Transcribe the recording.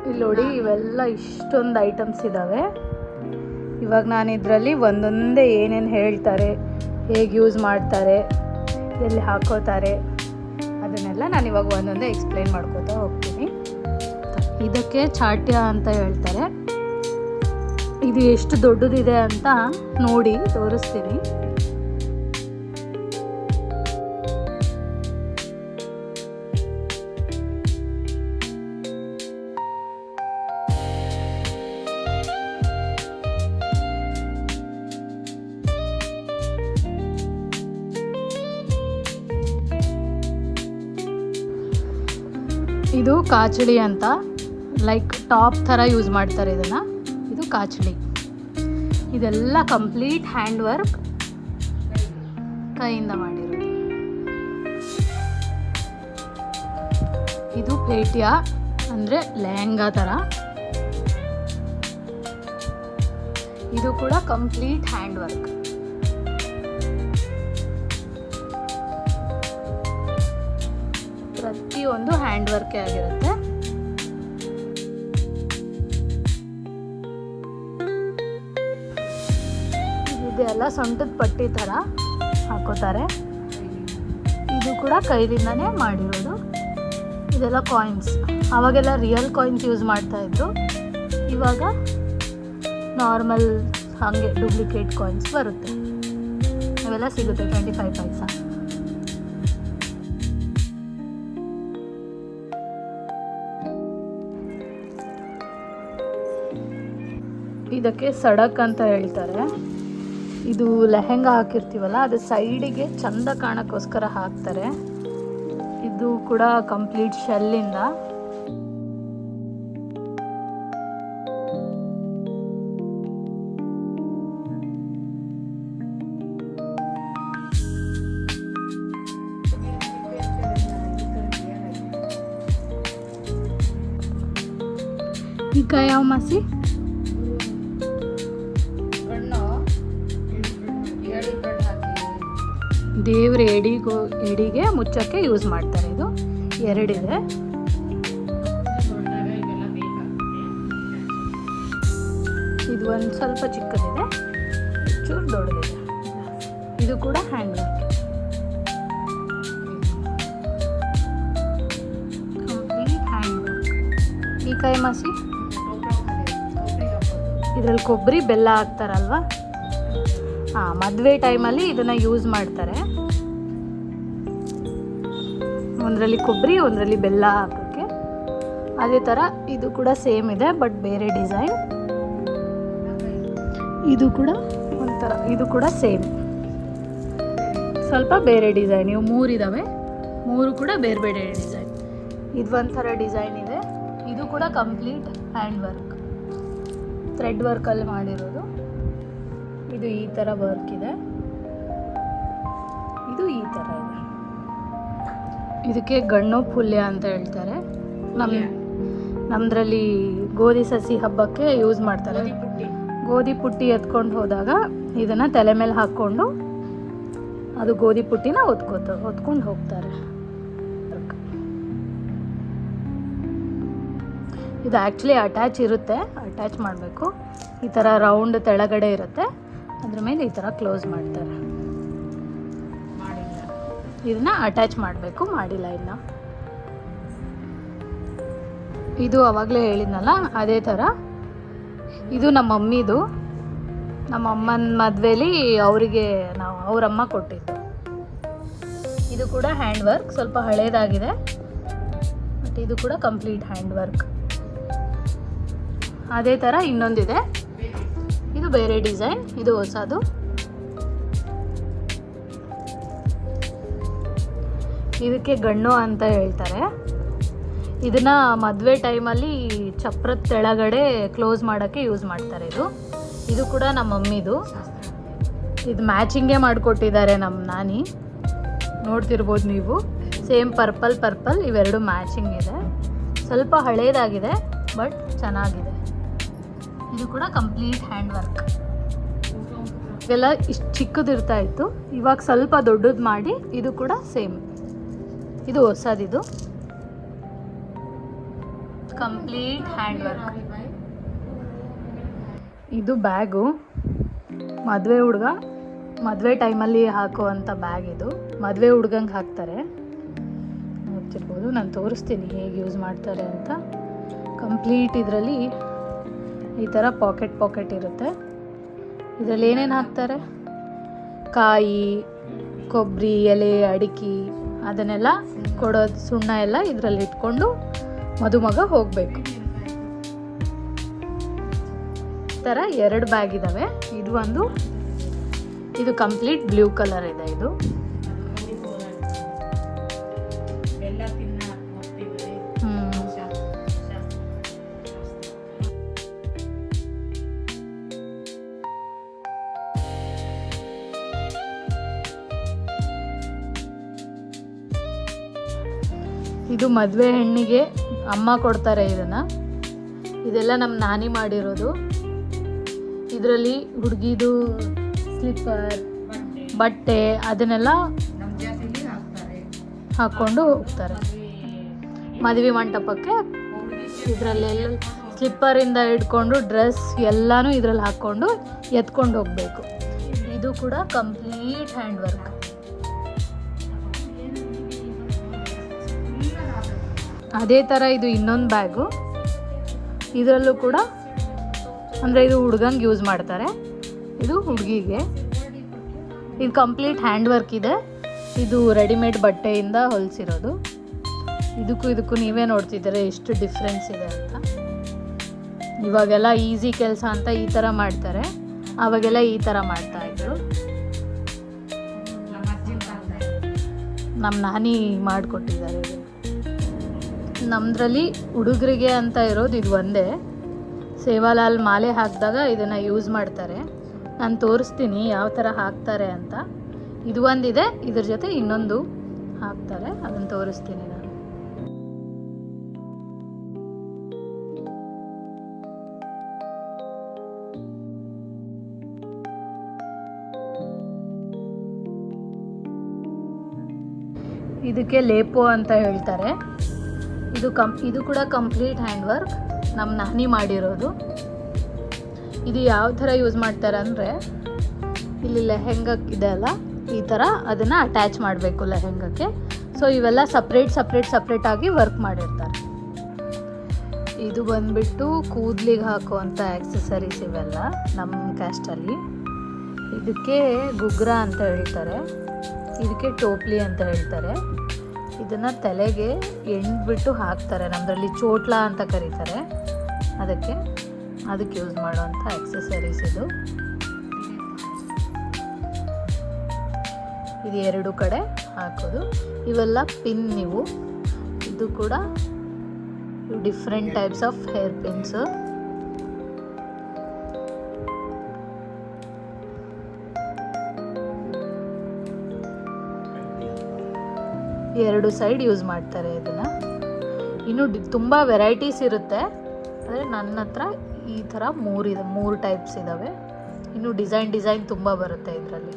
ಇಲ್ಲಿ ನೋಡಿ ಇವೆಲ್ಲ ಇಷ್ಟೊಂದು ಐಟಮ್ಸ್ ಇದ್ದಾವೆ. ಇವಾಗ ನಾನು ಇದರಲ್ಲಿ ಒಂದೊಂದೇ ಏನೇನು ಹೇಳ್ತಾರೆ, ಹೇಗೆ ಯೂಸ್ ಮಾಡ್ತಾರೆ, ಎಲ್ಲಿ ಹಾಕೋತಾರೆ ಅದನ್ನೆಲ್ಲ ನಾನು ಇವಾಗ ಒಂದೊಂದೇ ಎಕ್ಸ್ಪ್ಲೈನ್ ಮಾಡ್ಕೋತಾ ಹೋಗ್ತೀನಿ. ಇದಕ್ಕೆ ಚಾಟ್ಯ ಅಂತ ಹೇಳ್ತಾರೆ. ಇದು ಎಷ್ಟು ದೊಡ್ಡದಿದೆ ಅಂತ ನೋಡಿ ತೋರಿಸ್ತೀನಿ. ಇದು ಕಾಚಳಿ ಅಂತ, ಲೈಕ್ ಟಾಪ್ ಥರ ಯೂಸ್ ಮಾಡ್ತಾರೆ ಇದನ್ನು. ಇದು ಕಾಚಳಿ. ಇದೆಲ್ಲ ಕಂಪ್ಲೀಟ್ ಹ್ಯಾಂಡ್ ವರ್ಕ್, ಕೈಯಿಂದ ಮಾಡಿರೋದು. ಇದು ಪೇಟ್ಯ ಅಂದರೆ ಲೆಹಂಗಾ ಥರ. ಇದು ಕೂಡ ಕಂಪ್ಲೀಟ್ ಹ್ಯಾಂಡ್ ವರ್ಕ್. ಪ್ರತಿಯೊಂದು ಹ್ಯಾಂಡ್ ವರ್ಕೇ ಆಗಿರುತ್ತೆ. ಇದೆಲ್ಲ ಸೊಂಟದ ಪಟ್ಟಿ ಥರ ಹಾಕೋತಾರೆ. ಇದು ಕೂಡ ಕೈದಿಂದನೇ ಮಾಡಿರೋದು. ಇದೆಲ್ಲ ಕಾಯಿನ್ಸ್. ಆವಾಗೆಲ್ಲ ರಿಯಲ್ ಕಾಯಿನ್ಸ್ ಯೂಸ್ ಮಾಡ್ತಾಯಿದ್ರು. ಇವಾಗ ನಾರ್ಮಲ್ ಹಾಗೆ ಡೂಪ್ಲಿಕೇಟ್ ಕಾಯಿನ್ಸ್ ಬರುತ್ತೆ. ಅವೆಲ್ಲ ಸಿಗುತ್ತೆ 25 ಪೈಸಾ. ಇದಕ್ಕೆ ಸಡಕ್ ಅಂತ ಹೇಳ್ತಾರೆ. ಇದು ಲೆಹಂಗಾ ಹಾಕಿರ್ತೀವಲ್ಲ, ಅದು ಸೈಡಿಗೆ ಚಂದ ಕಾಣೋಕ್ಕೋಸ್ಕರ ಹಾಕ್ತಾರೆ. ಇದು ಕೂಡ ಕಂಪ್ಲೀಟ್ ಶೆಲ್ಲಿಂದ. ಈಗ ಯಾವ ಮಾಸಿ ದೇವ್ರ ಎಡಿಗೆ ಮುಚ್ಚಕ್ಕೆ ಯೂಸ್ ಮಾಡ್ತಾರೆ. ಇದು 2 ಇದೆ. ಇದು ಒಂದು ಸ್ವಲ್ಪ ಚಿಕ್ಕದಿದೆ, ಚೂರು ದೊಡ್ಡದಿದೆ. ಇದು ಕೂಡ hand work, complete hand work. ಈ ಕಾಯಿ ಮಾಸಿ ಇದರಲ್ಲಿ ಕೊಬ್ಬರಿ ಬೆಲ್ಲ ಹಾಕ್ತಾರಲ್ವ, ಮದುವೆ ಟೈಮಲ್ಲಿ ಇದನ್ನು ಯೂಸ್ ಮಾಡ್ತಾರೆ. ಒಂದರಲ್ಲಿ ಕೊಬ್ಬರಿ, ಒಂದರಲ್ಲಿ ಬೆಲ್ಲ ಹಾಕೋಕ್ಕೆ. ಅದೇ ಥರ ಇದು ಕೂಡ ಸೇಮ್ ಇದೆ, ಬಟ್ ಬೇರೆ ಡಿಸೈನ್. ಇದು ಕೂಡ ಒಂಥರ, ಇದು ಕೂಡ ಸೇಮ್, ಸ್ವಲ್ಪ ಬೇರೆ ಡಿಸೈನ್. ಇವು 3 ಇದ್ದಾವೆ, 3 ಕೂಡ ಬೇರೆ ಬೇರೆ ಡಿಸೈನ್. ಇದು ಒಂಥರ ಡಿಸೈನ್ ಇದೆ. ಇದು ಕೂಡ ಕಂಪ್ಲೀಟ್ ಹ್ಯಾಂಡ್ ವರ್ಕ್, ಥ್ರೆಡ್ ವರ್ಕಲ್ಲಿ ಮಾಡಿರೋದು. ಇದು ಈ ಥರ ವರ್ಕ್ ಇದೆ. ಇದು ಈ ಥರ ಇದೆ. ಇದಕ್ಕೆ ಗಣ್ಣು ಪುಲ್ಯ ಅಂತ ಹೇಳ್ತಾರೆ. ನಮ್ಮದ್ರಲ್ಲಿ ಗೋಧಿ ಸಸಿ ಹಬ್ಬಕ್ಕೆ ಯೂಸ್ ಮಾಡ್ತಾರೆ. ಗೋಧಿ ಪುಟ್ಟಿ ಎತ್ಕೊಂಡು ಹೋದಾಗ ಇದನ್ನು ತಲೆ ಮೇಲೆ ಹಾಕ್ಕೊಂಡು ಅದು ಗೋಧಿ ಪುಟ್ಟಿನ ಹೊತ್ಕೊಂಡು ಹೋಗ್ತಾರೆ. ಇದು ಆ್ಯಕ್ಚುಲಿ ಅಟ್ಯಾಚ್ ಇರುತ್ತೆ, ಅಟ್ಯಾಚ್ ಮಾಡಬೇಕು. ಈ ಥರ ರೌಂಡ್ ತೆಳಗಡೆ ಇರುತ್ತೆ, ಅದ್ರ ಮೇಲೆ ಈ ಥರ ಕ್ಲೋಸ್ ಮಾಡ್ತಾರೆ. ಇದನ್ನ ಅಟ್ಯಾಚ್ ಮಾಡಬೇಕು, ಮಾಡಿಲ್ಲ ಇನ್ನು. ಇದು ಆವಾಗಲೇ ಹೇಳಿದ್ನಲ್ಲ, ಅದೇ ಥರ. ಇದು ನಮ್ಮ ಮಮ್ಮಿದು. ನಮ್ಮ ಅಮ್ಮನ ಮದುವೆಲಿ ಅವರಿಗೆ ಅವರಮ್ಮ ಕೊಟ್ಟಿದ್ದು. ಇದು ಕೂಡ ಹ್ಯಾಂಡ್ ವರ್ಕ್, ಸ್ವಲ್ಪ ಹಳೇದಾಗಿದೆ, ಬಟ್ ಇದು ಕೂಡ ಕಂಪ್ಲೀಟ್ ಹ್ಯಾಂಡ್ ವರ್ಕ್. ಅದೇ ಥರ ಇನ್ನೊಂದಿದೆ, ಇದು ಬೇರೆ ಡಿಸೈನ್, ಇದು ಹೊಸದು. ಇದಕ್ಕೆ ಗಣ್ಣು ಅಂತ ಹೇಳ್ತಾರೆ. ಇದನ್ನು ಮದುವೆ ಟೈಮಲ್ಲಿ ಚಪ್ರದ ತೆಳಗಡೆ ಕ್ಲೋಸ್ ಮಾಡೋಕ್ಕೆ ಯೂಸ್ ಮಾಡ್ತಾರೆ. ಇದು ಕೂಡ ನಮ್ಮ ಮಮ್ಮಿದು. ಇದು ಮ್ಯಾಚಿಂಗೇ ಮಾಡಿಕೊಟ್ಟಿದ್ದಾರೆ ನಮ್ಮ ನಾನಿ, ನೋಡ್ತಿರ್ಬೋದು ನೀವು. ಸೇಮ್ ಪರ್ಪಲ್ ಇವೆರಡು ಮ್ಯಾಚಿಂಗ್ ಇದೆ. ಸ್ವಲ್ಪ ಹಳೇದಾಗಿದೆ, ಬಟ್ ಚೆನ್ನಾಗಿದೆ. ಇದು ಕೂಡ ಕಂಪ್ಲೀಟ್ ಹ್ಯಾಂಡ್ ವರ್ಕ್. ಇದೆಲ್ಲ ಇಷ್ಟು ಚಿಕ್ಕದಿರ್ತಾ ಇತ್ತು, ಇವಾಗ ಸ್ವಲ್ಪ ದೊಡ್ಡದು ಮಾಡಿ. ಇದು ಕೂಡ ಸೇಮ್, ಇದು ಹೊಸದಿದು. Complete hand work. ಇದು ಬ್ಯಾಗು ಮದುವೆ ಹುಡುಗ ಮದುವೆ ಟೈಮಲ್ಲಿ ಹಾಕುವಂಥ ಬ್ಯಾಗ್. ಇದು ಮದುವೆ ಹುಡ್ಗಂಗೆ ಹಾಕ್ತಾರೆ, ನೋಡ್ತಿರ್ಬೋದು. ನಾನು ತೋರಿಸ್ತೀನಿ ಹೇಗೆ ಯೂಸ್ ಮಾಡ್ತಾರೆ ಅಂತ. ಕಂಪ್ಲೀಟ್ ಇದರಲ್ಲಿ ಈ ಥರ ಪಾಕೆಟ್ ಇರುತ್ತೆ. ಇದರಲ್ಲಿ ಏನೇನು ಹಾಕ್ತಾರೆ, ಕಾಯಿ, ಕೊಬ್ಬರಿ, ಎಲೆ, ಅಡಿಕೆ ಅದನ್ನೆಲ್ಲ ಕೊಡೋದು, ಸುಣ್ಣ ಎಲ್ಲ ಇದರಲ್ಲಿ ಇಟ್ಕೊಂಡು ಮದುಮಗ ಹೋಗಬೇಕು. ಈ ಥರ 2 ಬ್ಯಾಗ್ ಇದ್ದಾವೆ. ಇದು ಕಂಪ್ಲೀಟ್ ಬ್ಲೂ ಕಲರ್ ಇದೆ. ಇದು ಇದು ಮದುವೆ ಹೆಣ್ಣಿಗೆ ಅಮ್ಮ ಕೊಡ್ತಾರೆ ಇದೆಲ್ಲ ನಮ್ಮ ನಾನಿ ಮಾಡಿರೋದು. ಇದರಲ್ಲಿ ಹುಡುಗಿದು ಸ್ಲಿಪ್ಪರ್, ಬಟ್ಟೆ ಅದನ್ನೆಲ್ಲ ಹಾಕ್ಕೊಂಡು ಹೋಗ್ತಾರೆ ಮದುವೆ ಮಂಟಪಕ್ಕೆ. ಇದರಲ್ಲೆಲ್ಲ ಸ್ಲಿಪ್ಪರಿಂದ ಹಿಡ್ಕೊಂಡು ಡ್ರೆಸ್ ಎಲ್ಲನೂ ಇದರಲ್ಲಿ ಹಾಕ್ಕೊಂಡು ಎತ್ಕೊಂಡು ಹೋಗಬೇಕು. ಇದು ಕೂಡ ಕಂಪ್ಲೀಟ್ ಹ್ಯಾಂಡ್ ವರ್ಕ್. ಅದೇ ಥರ ಇದು ಇನ್ನೊಂದು ಬ್ಯಾಗು. ಇದರಲ್ಲೂ ಕೂಡ ಅಂದರೆ ಇದು ಹುಡ್ಗಂಗೆ ಯೂಸ್ ಮಾಡ್ತಾರೆ, ಇದು ಹುಡುಗಿಗೆ. ಇದು ಕಂಪ್ಲೀಟ್ ಹ್ಯಾಂಡ್ ವರ್ಕ್ ಇದೆ. ಇದು ರೆಡಿಮೇಡ್ ಬಟ್ಟೆಯಿಂದ ಹೊಲಿಸಿರೋದು. ಇದಕ್ಕೂ ನೀವೇ ನೋಡ್ತಿದ್ದೀರ ಎಷ್ಟು ಡಿಫ್ರೆನ್ಸ್ ಇದೆ ಅಂತ. ಇವಾಗೆಲ್ಲ ಈಸಿ ಕೆಲಸ ಅಂತ ಈ ಥರ ಮಾಡ್ತಾರೆ, ಆವಾಗೆಲ್ಲ ಈ ಥರ ಮಾಡ್ತಾಯಿದ್ರು. ನಮ್ಮ ನಾನಿ ಮಾಡಿಕೊಟ್ಟಿದ್ದಾರೆ. ನಮ್ಮದ್ರಲ್ಲಿ ಹುಡುಗರಿಗೆ ಅಂತ ಇರೋದು ಇದು ಒಂದೇ. ಸೇವಾಲಾಲ್ ಮಾಲೆ ಹಾಕಿದಾಗ ಇದನ್ನು ಯೂಸ್ ಮಾಡ್ತಾರೆ. ನಾನು ತೋರಿಸ್ತೀನಿ ಯಾವ ಥರ ಹಾಕ್ತಾರೆ ಅಂತ. ಇದು ಒಂದಿದೆ, ಇದ್ರ ಜೊತೆ ಇನ್ನೊಂದು ಹಾಕ್ತಾರೆ, ಅದನ್ನು ತೋರಿಸ್ತೀನಿ ನಾನು. ಇದಕ್ಕೆ ಲೇಪೋ ಅಂತ ಹೇಳ್ತಾರೆ. ಇದು ಕೂಡ ಕಂಪ್ಲೀಟ್ ಹ್ಯಾಂಡ್ ವರ್ಕ್, ನಮ್ಮ ನಾನಿ ಮಾಡಿರೋದು. ಇದು ಯಾವ ಥರ ಯೂಸ್ ಮಾಡ್ತಾರೆ ಅಂದರೆ, ಇಲ್ಲಿ ಲೆಹೆಂಗಕ್ಕೆ ಅಲ್ಲ, ಈ ಥರ ಅದನ್ನು ಅಟ್ಯಾಚ್ ಮಾಡಬೇಕು ಲೆಹೆಂಗಕ್ಕೆ. ಸೊ ಇವೆಲ್ಲ ಸಪ್ರೇಟಾಗಿ ವರ್ಕ್ ಮಾಡಿರ್ತಾರೆ. ಇದು ಬಂದುಬಿಟ್ಟು ಕೂದಲಿಗೆ ಹಾಕುವಂಥ ಆಕ್ಸೆಸರೀಸ್ ಇವೆಲ್ಲ ನಮ್ಮ ಕ್ಯಾಸ್ಟಲ್ಲಿ. ಇದಕ್ಕೆ ಗುಗ್ರ ಅಂತ ಹೇಳ್ತಾರೆ, ಇದಕ್ಕೆ ಟೋಪ್ಲಿ ಅಂತ ಹೇಳ್ತಾರೆ. ಇದನ್ನು ತಲೆಗೆ ಎಣ್ಬಿಟ್ಟು ಹಾಕ್ತಾರೆ. ನಮ್ಮದ್ರಲ್ಲಿ ಚೋಟ್ಲ ಅಂತ ಕರೀತಾರೆ. ಅದಕ್ಕೆ ಯೂಸ್ ಮಾಡುವಂಥ ಆಕ್ಸೆಸರೀಸ್ ಇದು 2 ಕಡೆ ಹಾಕೋದು. ಇವೆಲ್ಲ ಪಿನ್. ಇದು ಕೂಡ different types of hair pins. ಎರಡು ಸೈಡ್ ಯೂಸ್ ಮಾಡ್ತಾರೆ ಇದನ್ನು. ಇನ್ನು ತುಂಬ ವೆರೈಟೀಸ್ ಇರುತ್ತೆ, ಆದರೆ ನನ್ನ ಹತ್ರ ಈ ಥರ 3 ಟೈಪ್ಸ್ ಇದ್ದಾವೆ. ಇನ್ನು ಡಿಸೈನ್ ತುಂಬ ಬರುತ್ತೆ ಇದರಲ್ಲಿ.